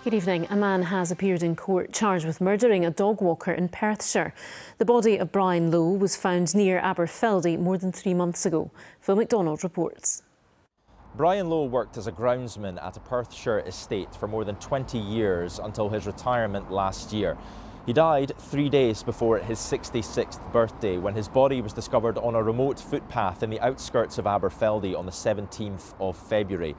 Good evening. A man has appeared in court charged with murdering a dog walker in Perthshire. The body of Brian Lowe was found near Aberfeldy more than 3 months ago. Phil McDonald reports. Brian Lowe worked as a groundsman at a Perthshire estate for more than 20 years until his retirement last year. He died 3 days before his 66th birthday when his body was discovered on a remote footpath in the outskirts of Aberfeldy on the 17th of February.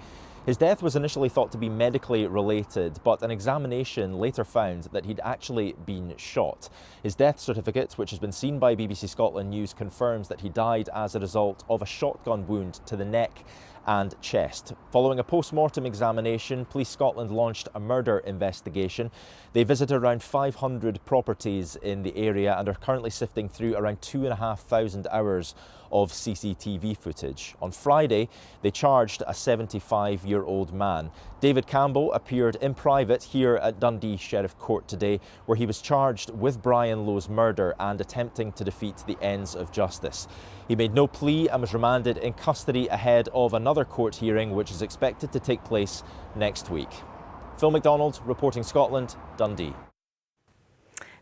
His death was initially thought to be medically related, but an examination later found that he'd actually been shot. His death certificate, which has been seen by BBC Scotland News, confirms that he died as a result of a shotgun wound to the neck and chest. Following a post-mortem examination, Police Scotland launched a murder investigation. They visited around 500 properties in the area and are currently sifting through around 2,500 hours of CCTV footage. On Friday, they charged a 75-year-old man. David Campbell appeared in private here at Dundee Sheriff Court today, where he was charged with Brian Lowe's murder and attempting to defeat the ends of justice. He made no plea and was remanded in custody ahead of another court hearing, which is expected to take place next week. Phil McDonald, reporting Scotland, Dundee.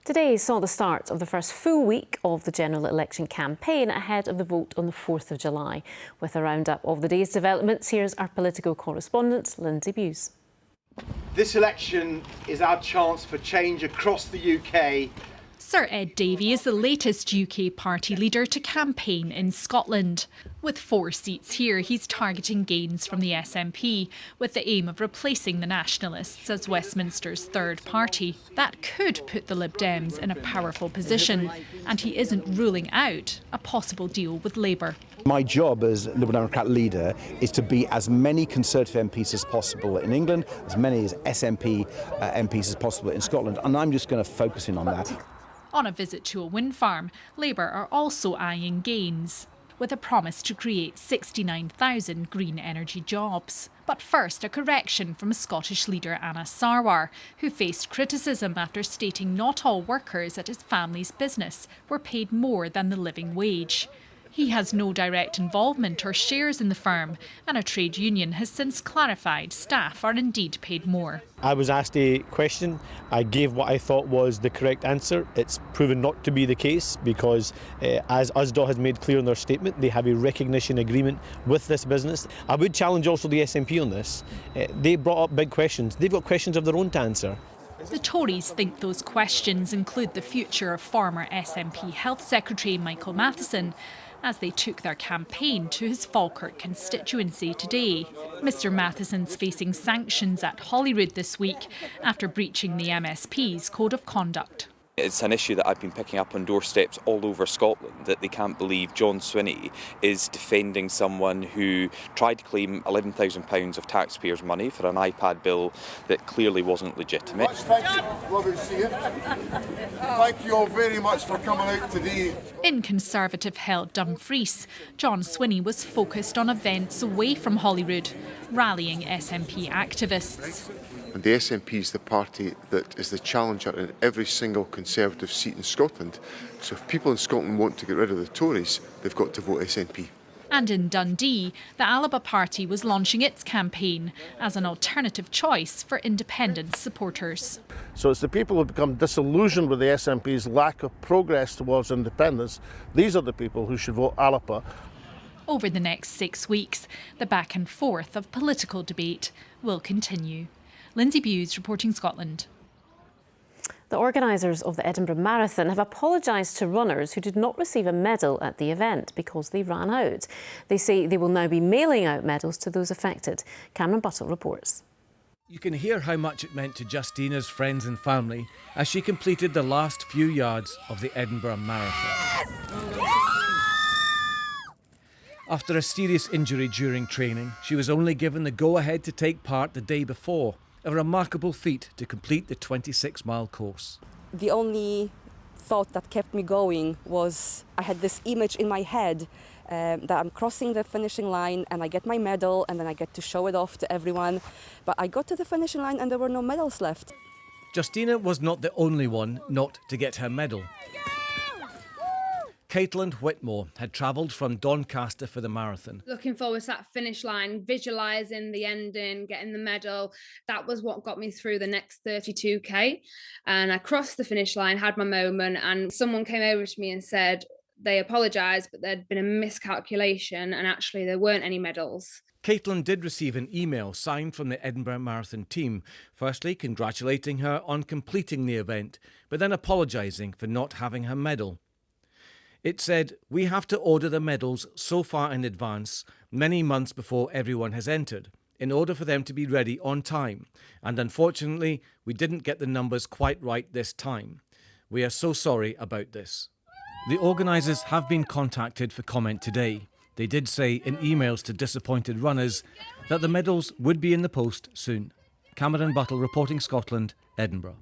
Today saw the start of the first full week of the general election campaign ahead of the vote on the 4th of July. With a roundup of the day's developments, here's our political correspondent, Lindsay Bewes. This election is our chance for change across the UK. Sir Ed Davey is the latest UK party leader to campaign in Scotland. With 4 seats here, he's targeting gains from the SNP, with the aim of replacing the Nationalists as Westminster's third party. That could put the Lib Dems in a powerful position, and he isn't ruling out a possible deal with Labour. My job as Liberal Democrat leader is to beat as many Conservative MPs as possible in England, as many as SNP MPs as possible in Scotland, and I'm just going to focus in on that. On a visit to a wind farm, Labour are also eyeing gains, with a promise to create 69,000 green energy jobs. But first, a correction from Scottish leader Anna Sarwar, who faced criticism after stating not all workers at his family's business were paid more than the living wage. He has no direct involvement or shares in the firm, and a trade union has since clarified staff are indeed paid more. I was asked a question. I gave what I thought was the correct answer. It's proven not to be the case because, as USDA has made clear in their statement, they have a recognition agreement with this business. I would challenge also the SNP on this. They brought up big questions. They've got questions of their own to answer. The Tories think those questions include the future of former SNP Health Secretary Michael Matheson, as they took their campaign to his Falkirk constituency today. Mr Matheson's facing sanctions at Holyrood this week after breaching the MSP's code of conduct. It's an issue that I've been picking up on doorsteps all over Scotland, that they can't believe John Swinney is defending someone who tried to claim £11,000 of taxpayers' money for an iPad bill that clearly wasn't legitimate. Thank you. Lovely to see you. Thank you all very much for coming out today. In Conservative-held Dumfries, John Swinney was focused on events away from Holyrood, rallying SNP activists. And the SNP is the party that is the challenger in every single Conservative seat in Scotland. So if people in Scotland want to get rid of the Tories, they've got to vote SNP. And in Dundee, the Alba Party was launching its campaign as an alternative choice for independent supporters. So it's the people who become disillusioned with the SNP's lack of progress towards independence. These are the people who should vote Alba. Over the next 6 weeks, the back and forth of political debate will continue. Lindsay Bewes, reporting Scotland. The organisers of the Edinburgh Marathon have apologised to runners who did not receive a medal at the event because they ran out. They say they will now be mailing out medals to those affected. Cameron Buttle reports. You can hear how much it meant to Justina's friends and family as she completed the last few yards of the Edinburgh Marathon. After a serious injury during training, she was only given the go-ahead to take part the day before. A remarkable feat to complete the 26-mile course. The only thought that kept me going was I had this image in my head that I'm crossing the finishing line and I get my medal and then I get to show it off to everyone. But I got to the finishing line and there were no medals left. Justina was not the only one not to get her medal. Caitlin Whitmore had travelled from Doncaster for the marathon. Looking forward to that finish line, visualising the ending, getting the medal. That was what got me through the next 32k. And I crossed the finish line, had my moment, and someone came over to me and said they apologised, but there'd been a miscalculation and actually there weren't any medals. Caitlin did receive an email signed from the Edinburgh Marathon team, firstly congratulating her on completing the event, but then apologising for not having her medal. It said, "We have to order the medals so far in advance, many months before everyone has entered, in order for them to be ready on time. And unfortunately, we didn't get the numbers quite right this time. We are so sorry about this." The organisers have been contacted for comment today. They did say in emails to disappointed runners that the medals would be in the post soon. Cameron Buttle reporting Scotland, Edinburgh.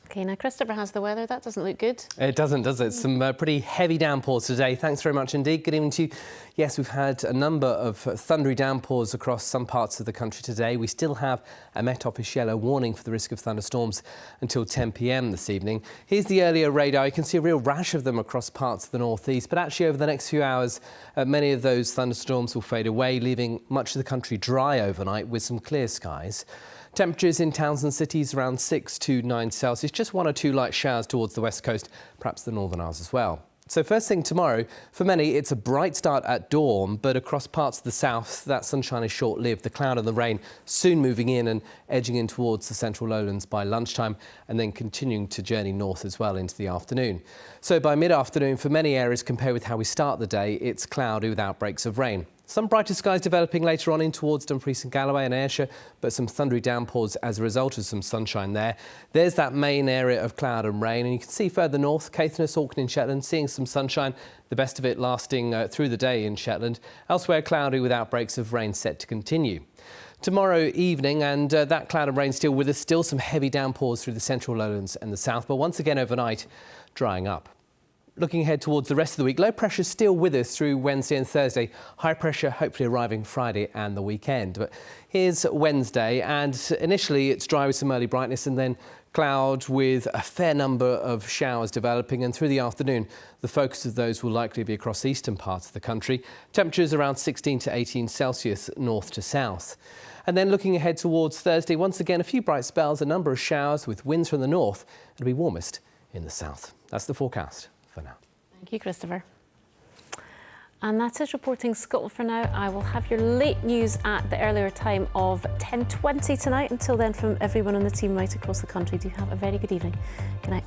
OK, now Christopher has the weather. That doesn't look good. It doesn't, does it? Some pretty heavy downpours today. Thanks very much indeed. Good evening to you. Yes, we've had a number of thundery downpours across some parts of the country today. We still have a Met Office yellow warning for the risk of thunderstorms until 10 p.m. this evening. Here's the earlier radar. You can see a real rash of them across parts of the northeast. But actually, over the next few hours, many of those thunderstorms will fade away, leaving much of the country dry overnight with some clear skies. Temperatures in towns and cities around 6 to 9 Celsius, just 1 or 2 light showers towards the west coast, perhaps the northern Isles as well. So first thing tomorrow, for many it's a bright start at dawn, but across parts of the south that sunshine is short-lived. The cloud and the rain soon moving in and edging in towards the central lowlands by lunchtime and then continuing to journey north as well into the afternoon. So by mid-afternoon, for many areas compared with how we start the day, it's cloudy with outbreaks of rain. Some brighter skies developing later on in towards Dumfries and Galloway and Ayrshire, but some thundery downpours as a result of some sunshine there. There's that main area of cloud and rain, and you can see further north, Caithness, Orkney and Shetland, seeing some sunshine, the best of it lasting through the day in Shetland. Elsewhere, cloudy with outbreaks of rain set to continue. Tomorrow evening, and that cloud and rain still with us, still some heavy downpours through the central lowlands and the south, but once again overnight, drying up. Looking ahead towards the rest of the week, low pressure still with us through Wednesday and Thursday. High pressure hopefully arriving Friday and the weekend. But here's Wednesday, and initially it's dry with some early brightness and then cloud with a fair number of showers developing, and through the afternoon the focus of those will likely be across the eastern parts of the country. Temperatures around 16 to 18 Celsius north to south. And then looking ahead towards Thursday, once again a few bright spells, a number of showers with winds from the north. It'll be warmest in the south. That's the forecast for now. Thank you, Christopher. And that's it, reporting Scotland for now. I will have your late news at the earlier time of 10:20 tonight. Until then, from everyone on the team right across the country, do have a very good evening. Good night.